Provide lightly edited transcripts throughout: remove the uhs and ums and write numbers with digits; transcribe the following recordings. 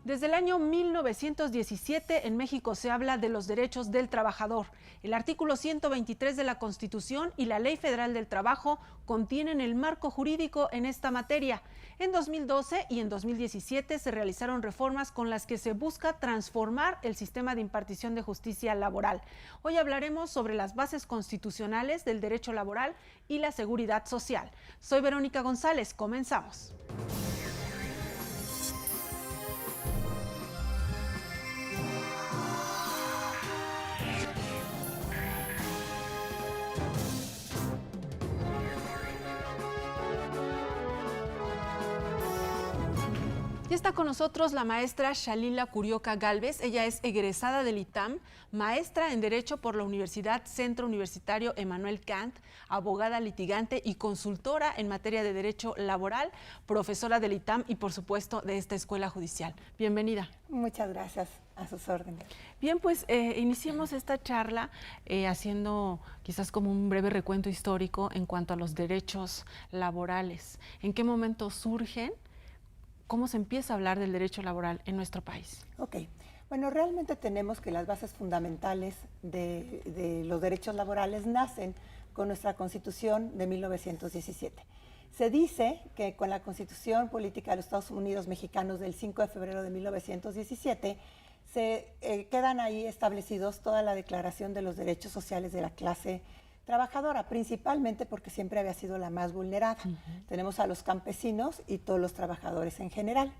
Desde el año 1917 en México se habla de los derechos del trabajador. El artículo 123 de la Constitución y la Ley Federal del Trabajo contienen el marco jurídico en esta materia. En 2012 y en 2017 se realizaron reformas con las que se busca transformar el sistema de impartición de justicia laboral. Hoy hablaremos sobre las bases constitucionales del derecho laboral y la seguridad social. Soy Verónica González, comenzamos. Ya está con nosotros la maestra Shalila Curioca Gálvez. Ella es egresada del ITAM, maestra en Derecho por la Universidad Centro Universitario Emmanuel Kant, abogada litigante y consultora en materia de derecho laboral, profesora del ITAM y, por supuesto, de esta escuela judicial. Bienvenida. Muchas gracias, a sus órdenes. Bien, pues iniciemos esta charla haciendo quizás como un breve recuento histórico en cuanto a los derechos laborales. ¿En qué momento surgen? ¿Cómo se empieza a hablar del derecho laboral en nuestro país? Ok, bueno, realmente tenemos que las bases fundamentales de los derechos laborales nacen con nuestra Constitución de 1917. Se dice que con la Constitución Política de los Estados Unidos Mexicanos del 5 de febrero de 1917 se quedan ahí establecidos toda la Declaración de los Derechos Sociales de la clase trabajadora, principalmente porque siempre había sido la más vulnerada. Tenemos a los campesinos y todos los trabajadores en general.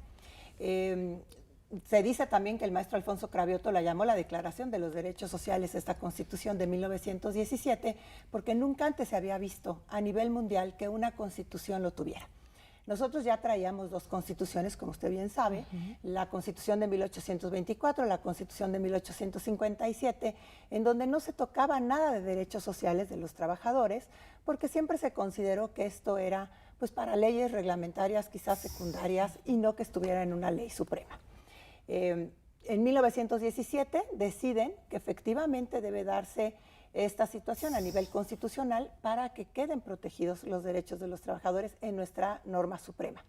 Se dice también que el maestro Alfonso Cravioto la llamó la Declaración de los Derechos Sociales, esta Constitución de 1917, porque nunca antes se había visto a nivel mundial que una constitución lo tuviera. Nosotros ya traíamos dos constituciones, como usted bien sabe, la Constitución de 1824, la Constitución de 1857, en donde no se tocaba nada de derechos sociales de los trabajadores, porque siempre se consideró que esto era pues para leyes reglamentarias quizás secundarias y no que estuviera en una ley suprema. En 1917 deciden que efectivamente debe darse esta situación a nivel constitucional para que queden protegidos los derechos de los trabajadores en nuestra norma suprema.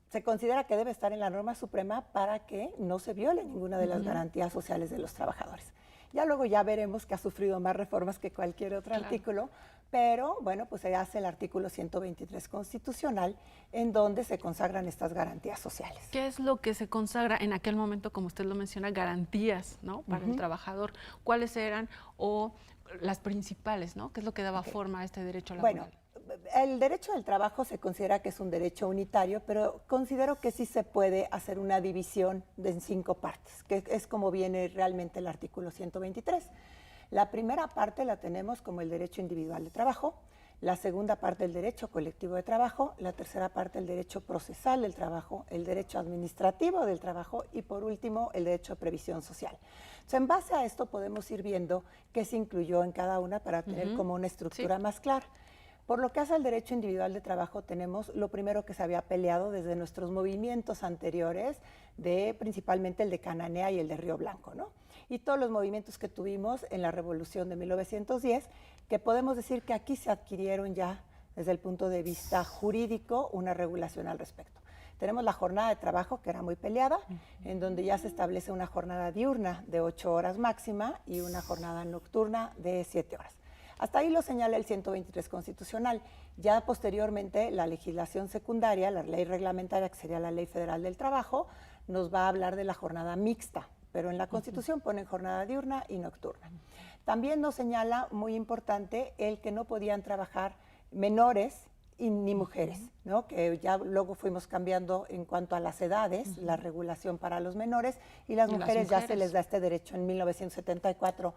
Se considera que debe estar en la norma suprema para que no se viole ninguna de las garantías sociales de los trabajadores. Ya luego ya veremos que ha sufrido más reformas que cualquier otro artículo, pero bueno, pues se hace el artículo 123 constitucional en donde se consagran estas garantías sociales. ¿Qué es lo que se consagra en aquel momento, como usted lo menciona, garantías, ¿no?, para el trabajador? ¿Cuáles eran o las principales, ¿no? ¿Qué es lo que daba forma a este derecho laboral? Bueno, el derecho del trabajo se considera que es un derecho unitario, pero considero que sí se puede hacer una división en 5 partes, que es como viene realmente el artículo 123. La primera parte la tenemos como el derecho individual de trabajo, la segunda parte el derecho colectivo de trabajo, la tercera parte el derecho procesal del trabajo, el derecho administrativo del trabajo y por último el derecho de previsión social. Entonces, en base a esto podemos ir viendo qué se incluyó en cada una para tener como una estructura más clara. Por lo que hace al derecho individual de trabajo, tenemos lo primero que se había peleado desde nuestros movimientos anteriores, principalmente el de Cananea y el de Río Blanco, ¿no? Y todos los movimientos que tuvimos en la Revolución de 1910, que podemos decir que aquí se adquirieron ya, desde el punto de vista jurídico, una regulación al respecto. Tenemos la jornada de trabajo, que era muy peleada, en donde ya se establece una jornada diurna de 8 horas máxima y una jornada nocturna de 7 horas. Hasta ahí lo señala el 123 constitucional. Ya posteriormente la legislación secundaria, la ley reglamentaria, que sería la Ley Federal del Trabajo, nos va a hablar de la jornada mixta, pero en la Constitución ponen jornada diurna y nocturna. También nos señala, muy importante, el que no podían trabajar menores ni mujeres, ¿no? Que ya luego fuimos cambiando en cuanto a las edades, la regulación para los menores y las mujeres ya se les da este derecho en 1974,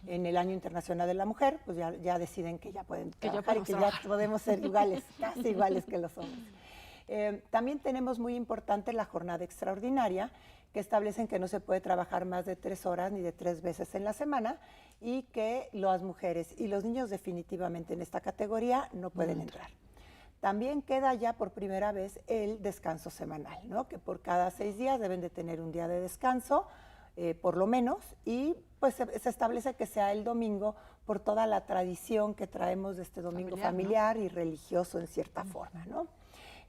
en el Año Internacional de la Mujer, pues ya deciden que ya pueden trabajar y que ya podemos ser iguales, casi iguales que los hombres. También tenemos muy importante la jornada extraordinaria, que establecen que no se puede trabajar más de 3 horas ni de 3 veces en la semana y que las mujeres y los niños definitivamente en esta categoría no pueden entrar. También queda ya por primera vez el descanso semanal, ¿no? Que por cada 6 días deben de tener un día de descanso, por lo menos, y pues se establece que sea el domingo por toda la tradición que traemos de este domingo familiar, ¿no?, y religioso en cierta forma, ¿no?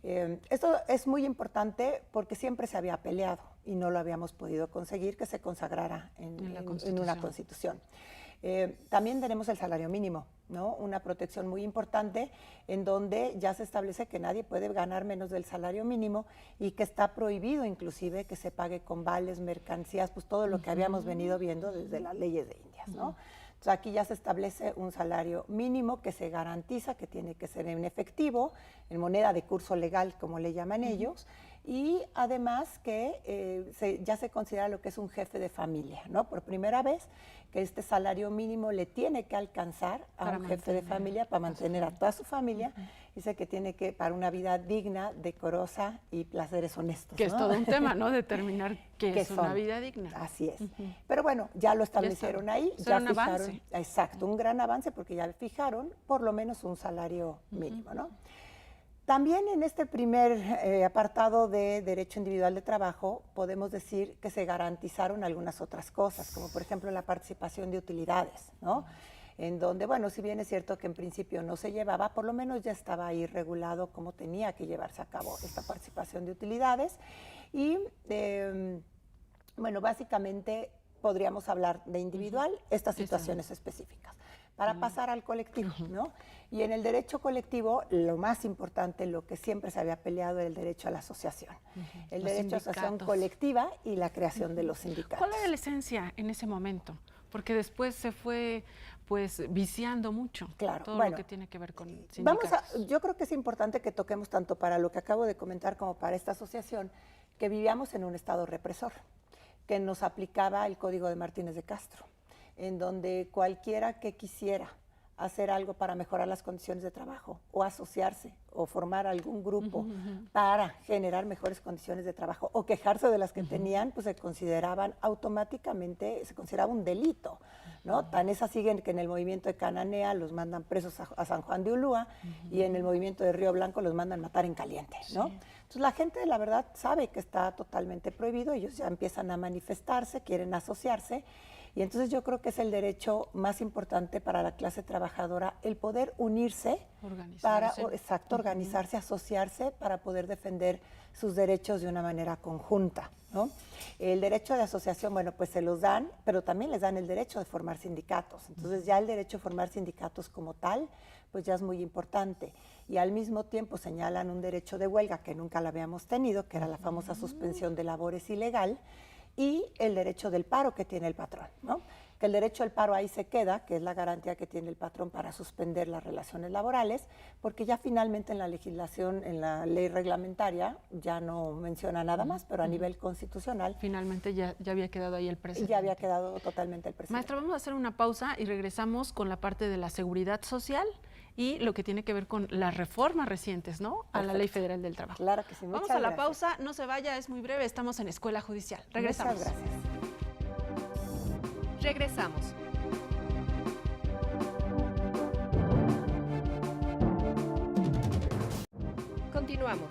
Esto es muy importante porque siempre se había peleado y no lo habíamos podido conseguir que se consagrara en una Constitución. También tenemos el salario mínimo, ¿no? Una protección muy importante en donde ya se establece que nadie puede ganar menos del salario mínimo y que está prohibido inclusive que se pague con vales, mercancías, pues todo lo que habíamos venido viendo desde las leyes de Indias, ¿no? Entonces aquí ya se establece un salario mínimo que se garantiza que tiene que ser en efectivo, en moneda de curso legal, como le llaman ellos, y además que ya se considera lo que es un jefe de familia, ¿no? Por primera vez que este salario mínimo le tiene que alcanzar a un jefe de familia para mantener a toda su familia. Dice que tiene que, para una vida digna, decorosa y placeres honestos. Que ¿no? Es todo un tema, ¿no? Determinar qué es una vida digna. Así es. Pero bueno, ya lo establecieron ahí. Ya fijaron, avance. Exacto, un gran avance porque ya fijaron por lo menos un salario mínimo, ¿no? También en este primer apartado de derecho individual de trabajo podemos decir que se garantizaron algunas otras cosas, como por ejemplo la participación de utilidades, ¿no? En donde, bueno, si bien es cierto que en principio no se llevaba, por lo menos ya estaba ahí regulado cómo tenía que llevarse a cabo esta participación de utilidades. Y, bueno, básicamente podríamos hablar de individual, estas situaciones específicas, para pasar al colectivo, ¿no? Y en el derecho colectivo, lo más importante, lo que siempre se había peleado, era el derecho a la asociación. El derecho a asociación colectiva y la creación de los sindicatos. ¿Cuál era la esencia en ese momento? Porque después se fue, pues, viciando mucho todo lo que tiene que ver con sindicatos. Yo creo que es importante que toquemos tanto para lo que acabo de comentar como para esta asociación, que vivíamos en un estado represor, que nos aplicaba el Código de Martínez de Castro, en donde cualquiera que quisiera hacer algo para mejorar las condiciones de trabajo o asociarse o formar algún grupo para generar mejores condiciones de trabajo o quejarse de las que tenían, pues se consideraban automáticamente, se consideraba un delito, ¿no? Tan es así que en el movimiento de Cananea los mandan presos a San Juan de Ulúa y en el movimiento de Río Blanco los mandan matar en caliente, ¿no? Entonces la gente, la verdad, sabe que está totalmente prohibido, ellos ya empiezan a manifestarse, quieren asociarse. Y entonces yo creo que es el derecho más importante para la clase trabajadora, el poder unirse, organizarse, asociarse para poder defender sus derechos de una manera conjunta, ¿no? El derecho de asociación, bueno, pues se los dan, pero también les dan el derecho de formar sindicatos. Entonces ya el derecho de formar sindicatos como tal, pues ya es muy importante. Y al mismo tiempo señalan un derecho de huelga que nunca lo habíamos tenido, que era la famosa suspensión de labores ilegal, y el derecho del paro que tiene el patrón, ¿no? Que el derecho al paro ahí se queda, que es la garantía que tiene el patrón para suspender las relaciones laborales, porque ya finalmente en la legislación, en la ley reglamentaria, ya no menciona nada más, pero a nivel constitucional. Finalmente ya había quedado ahí el precedente. Ya había quedado totalmente el precedente. Maestra, vamos a hacer una pausa y regresamos con la parte de la seguridad social y lo que tiene que ver con las reformas recientes, ¿no? A la Ley Federal del Trabajo. Claro que sí. Vamos a la pausa, no se vaya, es muy breve, estamos en Escuela Judicial. Regresamos. Muchas gracias. Regresamos. Continuamos.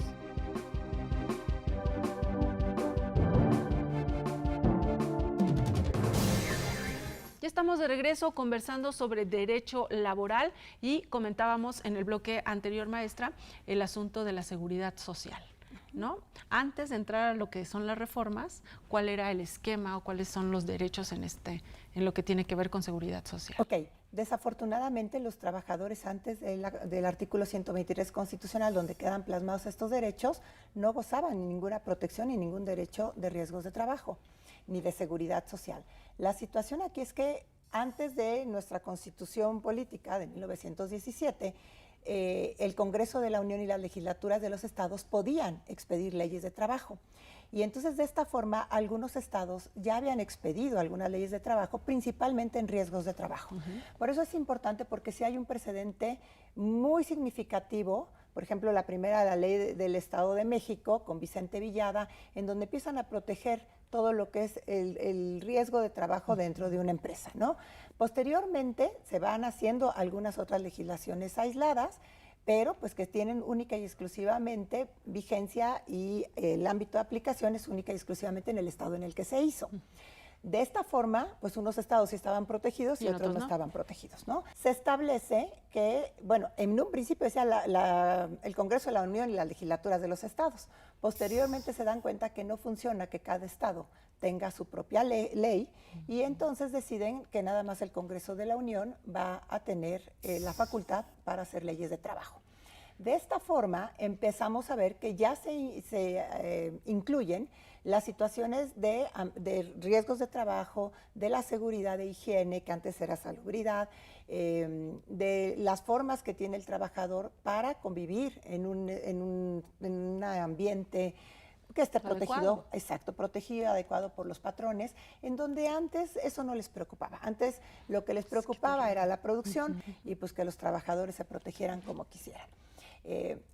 Ya estamos de regreso conversando sobre derecho laboral y comentábamos en el bloque anterior, maestra, el asunto de la seguridad social, ¿no? Antes de entrar a lo que son las reformas, ¿cuál era el esquema o cuáles son los derechos en lo que tiene que ver con seguridad social? Ok, desafortunadamente los trabajadores antes del artículo 123 constitucional, donde quedan plasmados estos derechos, no gozaban ni ninguna protección ni ningún derecho de riesgos de trabajo, ni de seguridad social. La situación aquí es que antes de nuestra Constitución Política de 1917, el Congreso de la Unión y las legislaturas de los estados podían expedir leyes de trabajo. Y entonces de esta forma algunos estados ya habían expedido algunas leyes de trabajo, principalmente en riesgos de trabajo. Por eso es importante, porque si hay un precedente muy significativo, por ejemplo, la primera, la ley del Estado de México, con Vicente Villada, en donde empiezan a proteger todo lo que es el riesgo de trabajo dentro de una empresa, ¿no? Posteriormente se van haciendo algunas otras legislaciones aisladas, pero pues que tienen única y exclusivamente vigencia y el ámbito de aplicación es única y exclusivamente en el estado en el que se hizo. De esta forma, pues unos estados sí estaban protegidos y otros no estaban protegidos, ¿no? Se establece que, bueno, en un principio decía el Congreso de la Unión y las legislaturas de los estados. Posteriormente se dan cuenta que no funciona que cada estado tenga su propia ley y entonces deciden que nada más el Congreso de la Unión va a tener la facultad para hacer leyes de trabajo. De esta forma empezamos a ver que ya se incluyen las situaciones de riesgos de trabajo, de la seguridad de higiene, que antes era salubridad, de las formas que tiene el trabajador para convivir en un ambiente que esté protegido, exacto, protegido y adecuado por los patrones, en donde antes eso no les preocupaba. Antes lo que les preocupaba era la producción y pues que los trabajadores se protegieran como quisieran.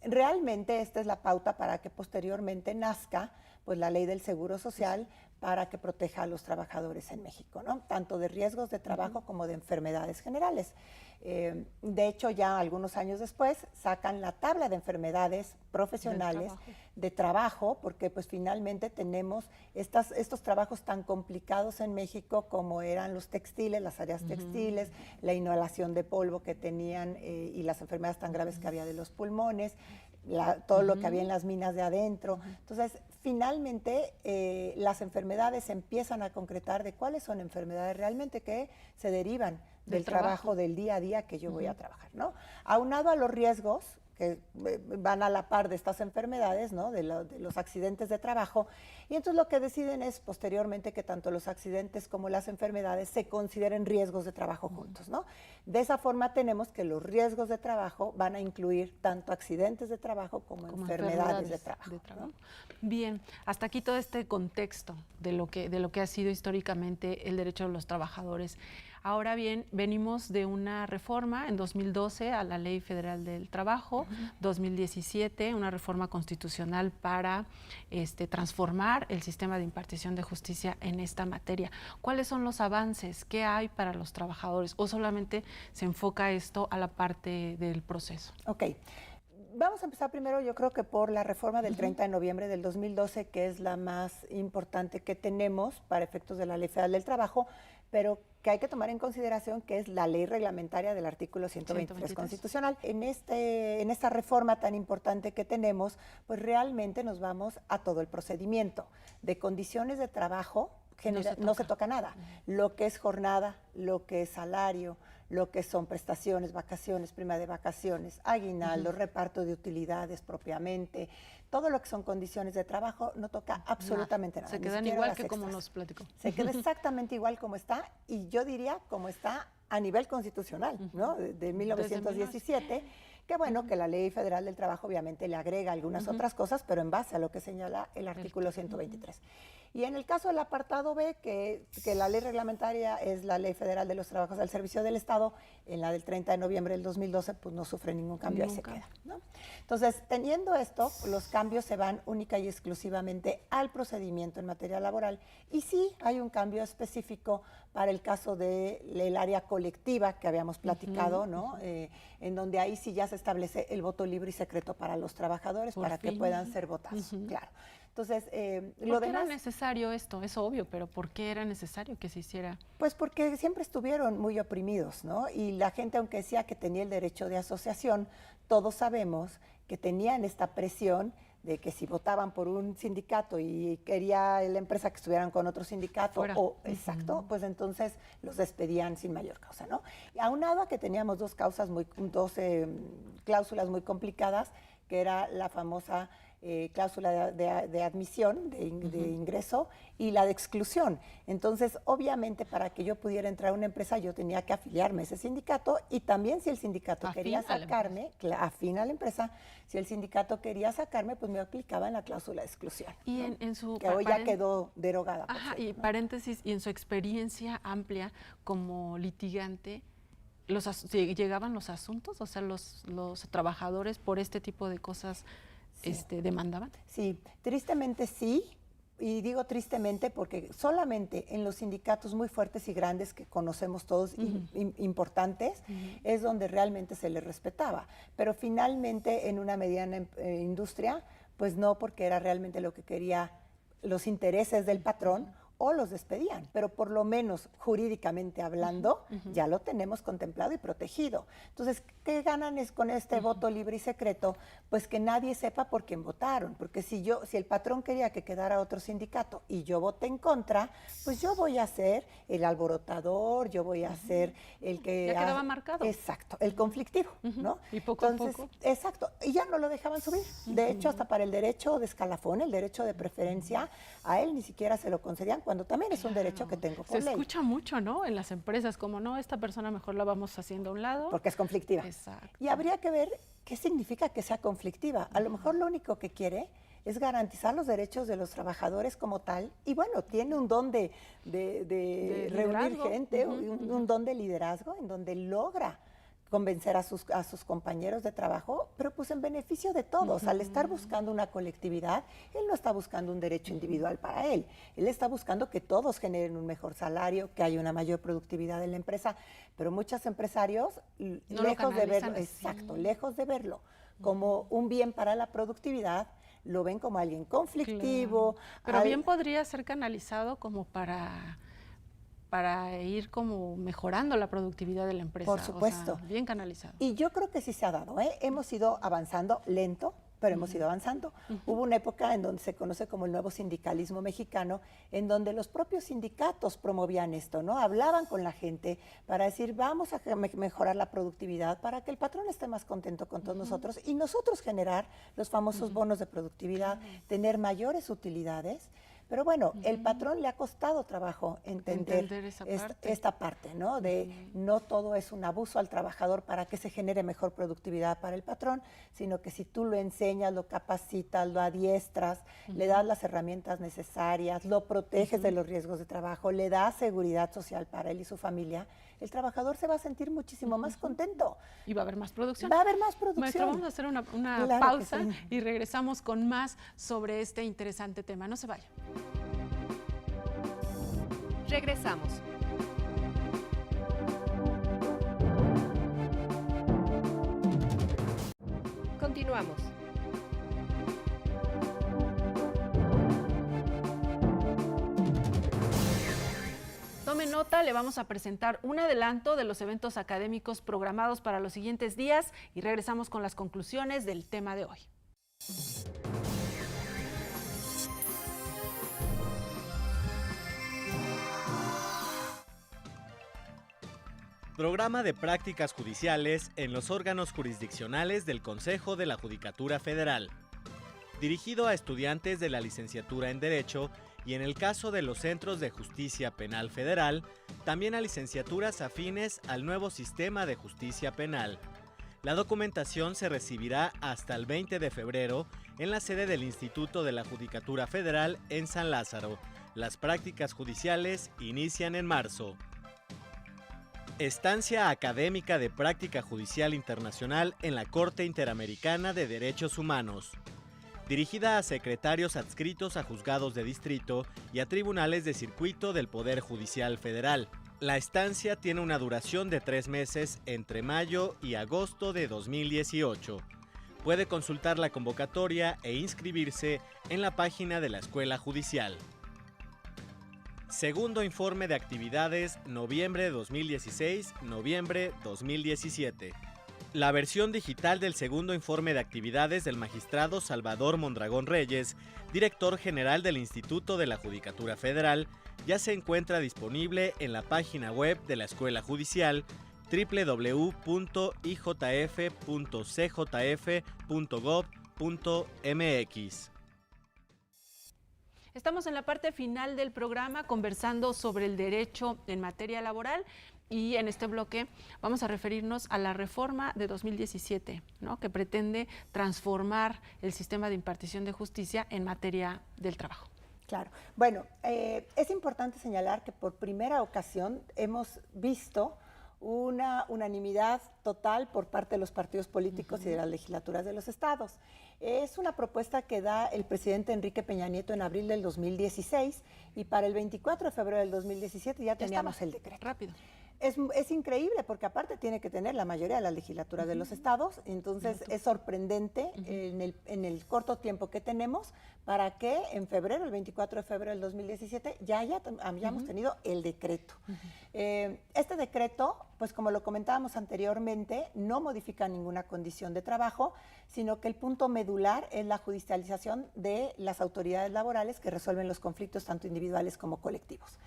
Realmente esta es la pauta para que posteriormente nazca pues la ley del Seguro Social para que proteja a los trabajadores en México, ¿no? Tanto de riesgos de trabajo como de enfermedades generales. De hecho, ya algunos años después sacan la tabla de enfermedades profesionales de trabajo, porque pues finalmente tenemos estos trabajos tan complicados en México como eran los textiles, las áreas textiles, la inhalación de polvo que tenían y las enfermedades tan graves que había de los pulmones, todo lo que había en las minas de adentro. Entonces, finalmente, las enfermedades empiezan a concretar de cuáles son enfermedades realmente que se derivan del trabajo del día a día que yo voy a trabajar, ¿no? Aunado a los riesgos que van a la par de estas enfermedades, ¿no? De los accidentes de trabajo, y entonces lo que deciden es posteriormente que tanto los accidentes como las enfermedades se consideren riesgos de trabajo juntos, ¿no? De esa forma tenemos que los riesgos de trabajo van a incluir tanto accidentes de trabajo como enfermedades de trabajo. ¿No? Bien, hasta aquí todo este contexto de lo que ha sido históricamente el derecho de los trabajadores. Ahora bien, venimos de una reforma en 2012 a la Ley Federal del Trabajo, 2017 una reforma constitucional para transformar el sistema de impartición de justicia en esta materia. ¿Cuáles son los avances? ¿Qué hay para los trabajadores? ¿O solamente se enfoca esto a la parte del proceso? Ok. Vamos a empezar primero, yo creo que por la reforma del 30 de noviembre del 2012, que es la más importante que tenemos para efectos de la Ley Federal del Trabajo, pero que hay que tomar en consideración que es la ley reglamentaria del artículo 123 constitucional. En esta reforma tan importante que tenemos, pues realmente nos vamos a todo el procedimiento de condiciones de trabajo. No se toca nada. Lo que es jornada, lo que es salario, lo que son prestaciones, vacaciones, prima de vacaciones, aguinaldo, reparto de utilidades propiamente, todo lo que son condiciones de trabajo no toca absolutamente nada. Se quedan igual que como nos platicó. Se queda exactamente igual como está, y yo diría como está a nivel constitucional, ¿no? De 1917. Qué bueno que la Ley Federal del Trabajo obviamente le agrega algunas otras cosas, pero en base a lo que señala el artículo 123. Y en el caso del apartado B, que la ley reglamentaria es la Ley Federal de los Trabajos al Servicio del Estado, en la del 30 de noviembre del 2012, pues no sufre ningún cambio, ahí se queda, ¿no? Entonces, teniendo esto, los cambios se van única y exclusivamente al procedimiento en materia laboral, y sí hay un cambio específico para el caso del área colectiva que habíamos platicado, ¿no? En donde ahí sí ya se establece el voto libre y secreto para los trabajadores para que puedan ser votados, claro. Entonces, ¿Por qué era necesario esto? Es obvio, pero ¿por qué era necesario que se hiciera? Pues porque siempre estuvieron muy oprimidos, ¿no? Y la gente, aunque decía que tenía el derecho de asociación, todos sabemos que tenían esta presión de que si votaban por un sindicato y quería la empresa que estuvieran con otro sindicato, exacto, pues entonces los despedían sin mayor causa, ¿no? Y aunado a que teníamos dos cláusulas muy complicadas, que era la famosa cláusula de admisión, de ingreso, y la de exclusión. Entonces, obviamente, para que yo pudiera entrar a una empresa, yo tenía que afiliarme a ese sindicato, y también si el sindicato quería sacarme, afín a la empresa, si el sindicato quería sacarme, pues me aplicaba en la cláusula de exclusión. Y ¿no? en su que hoy ya quedó derogada. Ajá, y paréntesis, y en su experiencia amplia como litigante, ¿llegaban los asuntos? O sea, los trabajadores por este tipo de cosas demandaban. Sí, tristemente sí, y digo tristemente porque solamente en los sindicatos muy fuertes y grandes que conocemos todos, importantes, es donde realmente se les respetaba, pero finalmente en una mediana industria, pues no, porque era realmente lo que quería los intereses del patrón o los despedían, pero por lo menos jurídicamente hablando ya lo tenemos contemplado y protegido. Entonces, ¿qué ganan con este voto libre y secreto? Pues que nadie sepa por quién votaron, porque si el patrón quería que quedara otro sindicato y yo voté en contra, pues yo voy a ser el alborotador, yo voy a ser el que... Ya quedaba marcado. Exacto, el conflictivo, ¿no? Y poco a poco. Exacto, y ya no lo dejaban subir. De hecho, hasta para el derecho de escalafón, el derecho de preferencia, a él ni siquiera se lo concedían, cuando también es un derecho que tengo por ley. Se escucha mucho, ¿no? En las empresas, como no, esta persona mejor la vamos haciendo a un lado. Porque es conflictiva. Exacto. Y habría que ver qué significa que sea conflictiva. A lo mejor lo único que quiere es garantizar los derechos de los trabajadores como tal, y bueno, tiene un don de reunir gente, un don de liderazgo, en donde logra convencer a sus compañeros de trabajo, pero pues en beneficio de todos. Al estar buscando una colectividad, él no está buscando un derecho individual para él está buscando que todos generen un mejor salario, que haya una mayor productividad en la empresa, pero muchos empresarios, no lejos de verlo, así. lejos de verlo como un bien para la productividad, lo ven como alguien conflictivo. Claro. Pero bien podría ser canalizado como para ir como mejorando la productividad de la empresa. Por supuesto. O sea, bien canalizado. Y yo creo que sí se ha dado, ¿eh? Hemos ido avanzando lento, pero hemos ido avanzando. Hubo una época en donde se conoce como el nuevo sindicalismo mexicano, en donde los propios sindicatos promovían esto, ¿no? Hablaban con la gente para decir, vamos a mejorar la productividad para que el patrón esté más contento con todos nosotros y nosotros generar los famosos bonos de productividad, tener mayores utilidades. Pero bueno, el patrón le ha costado trabajo entender esta parte, ¿no? De no todo es un abuso al trabajador para que se genere mejor productividad para el patrón, sino que si tú lo enseñas, lo capacitas, lo adiestras, le das las herramientas necesarias, lo proteges de los riesgos de trabajo, le das seguridad social para él y su familia, el trabajador se va a sentir muchísimo más contento. Y va a haber más producción. Va a haber más producción. Maestra, vamos a hacer una Claro pausa sí. Y regresamos con más sobre este interesante tema. No se vayan. Regresamos. Continuamos. Tome nota, le vamos a presentar un adelanto de los eventos académicos programados para los siguientes días y regresamos con las conclusiones del tema de hoy. Programa de prácticas judiciales en los órganos jurisdiccionales del Consejo de la Judicatura Federal. Dirigido a estudiantes de la licenciatura en Derecho y en el caso de los Centros de Justicia Penal Federal, también a licenciaturas afines al nuevo sistema de justicia penal. La documentación se recibirá hasta el 20 de febrero en la sede del Instituto de la Judicatura Federal en San Lázaro. Las prácticas judiciales inician en marzo. Estancia académica de práctica judicial internacional en la Corte Interamericana de Derechos Humanos. Dirigida a secretarios adscritos a juzgados de distrito y a tribunales de circuito del Poder Judicial Federal. La estancia tiene una duración de 3 meses entre mayo y agosto de 2018. Puede consultar la convocatoria e inscribirse en la página de la Escuela Judicial. Segundo informe de actividades, noviembre 2016, noviembre 2017. La versión digital del segundo informe de actividades del magistrado Salvador Mondragón Reyes, director general del Instituto de la Judicatura Federal, ya se encuentra disponible en la página web de la Escuela Judicial www.ijf.cjf.gov.mx. Estamos en la parte final del programa conversando sobre el derecho en materia laboral y en este bloque vamos a referirnos a la reforma de 2017, ¿no? Que pretende transformar el sistema de impartición de justicia en materia del trabajo. Claro. Bueno, es importante señalar que por primera ocasión hemos visto una unanimidad total por parte de los partidos políticos y de las legislaturas de los estados. Es una propuesta que da el presidente Enrique Peña Nieto en abril del 2016 y para el 24 de febrero del 2017 ya teníamos el decreto. Rápido. Es increíble porque aparte tiene que tener la mayoría de las legislaturas de los estados, entonces es sorprendente en el corto tiempo que tenemos para que en febrero, el 24 de febrero del 2017, ya hayamos tenido el decreto. Este decreto, pues como lo comentábamos anteriormente, no modifica ninguna condición de trabajo, sino que el punto medular es la judicialización de las autoridades laborales que resuelven los conflictos tanto individuales como colectivos.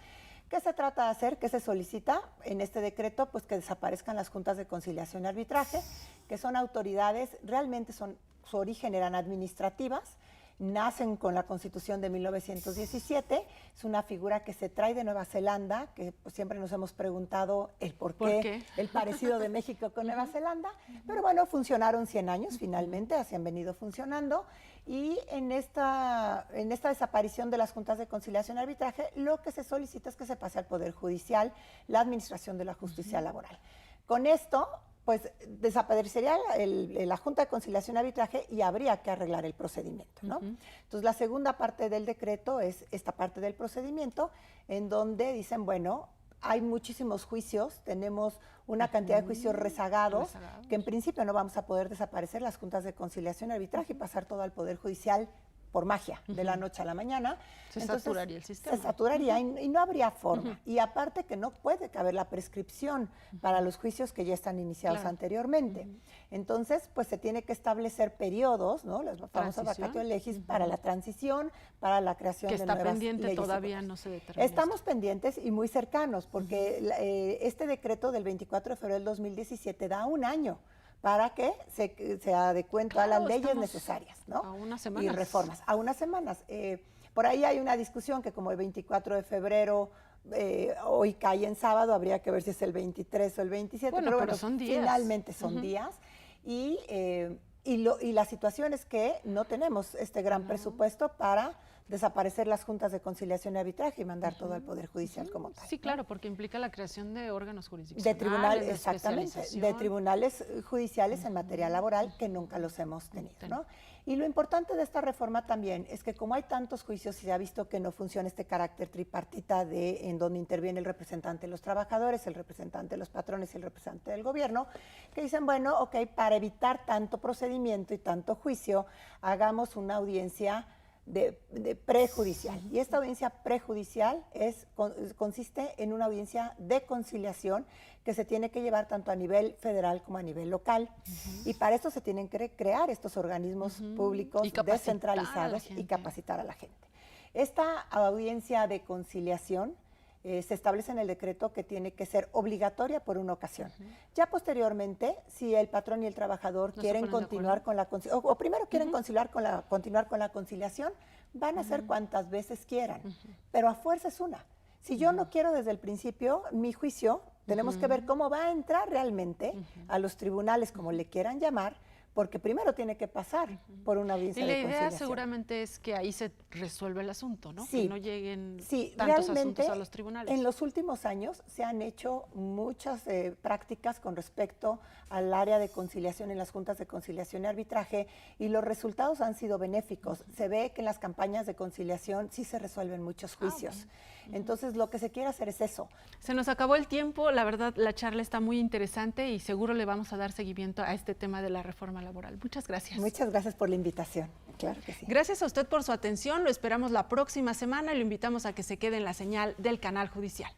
¿Qué se trata de hacer? ¿Qué se solicita en este decreto? Pues que desaparezcan las juntas de conciliación y arbitraje, que son autoridades, realmente su origen eran administrativas, nacen con la Constitución de 1917, es una figura que se trae de Nueva Zelanda, que pues, siempre nos hemos preguntado el por qué el parecido de México con Nueva Zelanda, pero bueno, funcionaron 100 años finalmente, así han venido funcionando, y en esta desaparición de las juntas de conciliación y arbitraje, lo que se solicita es que se pase al Poder Judicial la administración de la justicia laboral. Con esto, pues desaparecería la Junta de Conciliación y Arbitraje y habría que arreglar el procedimiento, ¿no? Entonces, la segunda parte del decreto es esta parte del procedimiento, en donde dicen, bueno, hay muchísimos juicios, tenemos una cantidad de juicios rezagados, que en principio no vamos a poder desaparecer las juntas de conciliación y arbitraje y pasar todo al Poder Judicial por magia, de la noche a la mañana. Entonces, saturaría el sistema. Se saturaría y no habría forma. Y aparte que no puede caber la prescripción para los juicios que ya están iniciados anteriormente. Entonces, pues se tiene que establecer periodos, ¿no? Las famosas vacatio legis para la transición, para la creación de nuevas leyes. Que está pendiente, todavía no se determina. Estamos pendientes y muy cercanos, porque este decreto del 24 de febrero del 2017 da un año para que se adecuen todas las leyes necesarias, ¿no? A unas semanas. Y reformas, a unas semanas. Por ahí hay una discusión que como el 24 de febrero hoy cae en sábado, habría que ver si es el 23 o el 27, bueno, pero son días. Finalmente son días. Y la situación es que no tenemos este gran presupuesto para desaparecer las juntas de conciliación y arbitraje y mandar todo al Poder Judicial como tal. Sí, claro, porque implica la creación de órganos jurisdiccionales. De tribunales, exactamente, de tribunales judiciales en materia laboral que nunca los hemos tenido, ¿no? Y lo importante de esta reforma también es que como hay tantos juicios y se ha visto que no funciona este carácter tripartita en donde interviene el representante de los trabajadores, el representante de los patrones y el representante del gobierno, que dicen, bueno, ok, para evitar tanto procedimiento y tanto juicio, hagamos una audiencia de prejudicial. Y esta audiencia prejudicial consiste en una audiencia de conciliación que se tiene que llevar tanto a nivel federal como a nivel local. Y para esto se tienen que crear estos organismos públicos descentralizados y capacitar a la gente. Esta audiencia de conciliación se establece en el decreto que tiene que ser obligatoria por una ocasión. Ya posteriormente, si el patrón y el trabajador quieren continuar con la conciliación, o primero quieren continuar con la conciliación, van a hacer cuantas veces quieran, pero a fuerza es una. Si yo no quiero desde el principio, mi juicio, tenemos que ver cómo va a entrar realmente a los tribunales, como le quieran llamar, porque primero tiene que pasar por una audiencia de conciliación. Y la idea seguramente es que ahí se resuelve el asunto, ¿no? Sí, que no lleguen tantos realmente, asuntos a los tribunales. En los últimos años se han hecho muchas prácticas con respecto al área de conciliación en las juntas de conciliación y arbitraje y los resultados han sido benéficos. Se ve que en las campañas de conciliación sí se resuelven muchos juicios. Entonces, lo que se quiere hacer es eso. Se nos acabó el tiempo, la verdad la charla está muy interesante y seguro le vamos a dar seguimiento a este tema de la reforma laboral. Muchas gracias. Muchas gracias por la invitación, claro que sí. Gracias a usted por su atención, lo esperamos la próxima semana y lo invitamos a que se quede en la señal del Canal Judicial.